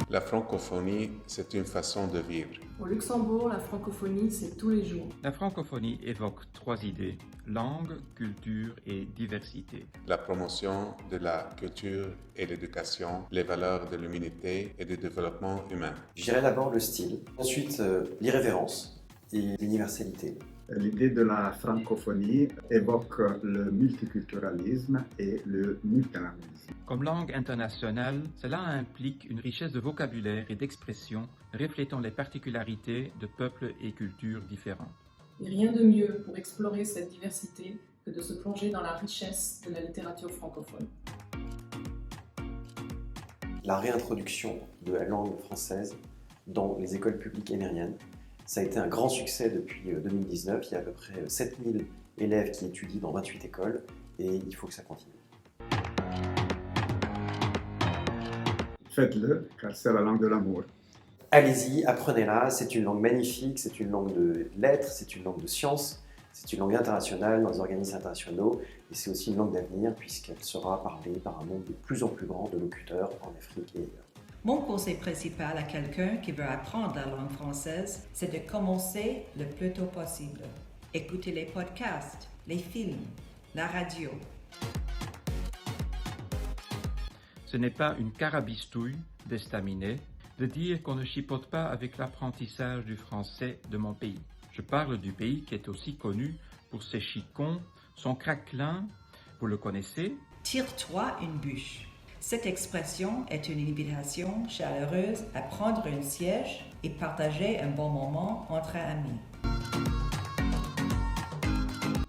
La francophonie, c'est une façon de vivre. Au Luxembourg, la francophonie, c'est tous les jours. La francophonie évoque trois idées: langue, culture et diversité. La promotion de la culture et l'éducation, les valeurs de l'humanité et du développement humain. Je dirais d'abord le style, ensuite l'irrévérence et l'universalité. L'idée de la francophonie évoque le multiculturalisme et le multilinguisme. Comme langue internationale, cela implique une richesse de vocabulaire et d'expression reflétant les particularités de peuples et cultures différents. Et rien de mieux pour explorer cette diversité que de se plonger dans la richesse de la littérature francophone. La réintroduction de la langue française dans les écoles publiques émériennes, ça a été un grand succès depuis 2019. Il y a à peu près 7000 élèves qui étudient dans 28 écoles et il faut que ça continue. Faites-le, car c'est la langue de l'amour. Allez-y, apprenez-la, c'est une langue magnifique, c'est une langue de lettres, c'est une langue de sciences, c'est une langue internationale dans les organismes internationaux et c'est aussi une langue d'avenir puisqu'elle sera parlée par un nombre de plus en plus grand de locuteurs en Afrique et ailleurs. Mon conseil principal à quelqu'un qui veut apprendre la langue française, c'est de commencer le plus tôt possible. Écoutez les podcasts, les films, la radio. Ce n'est pas une carabistouille d'estaminet de dire qu'on ne chipote pas avec l'apprentissage du français de mon pays. Je parle du pays qui est aussi connu pour ses chicons, son craquelin, vous le connaissez? Tire-toi une bûche. Cette expression est une invitation chaleureuse à prendre un siège et partager un bon moment entre amis.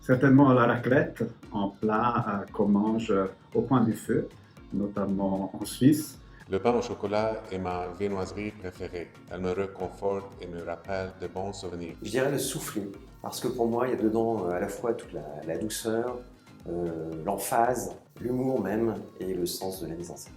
Certainement la raclette, en plat qu'on mange au coin du feu, notamment en Suisse. Le pain au chocolat est ma viennoiserie préférée. Elle me réconforte et me rappelle de bons souvenirs. Je dirais le soufflé, parce que pour moi, il y a dedans à la fois toute la douceur, l'emphase, l'humour même et le sens de la mise en scène.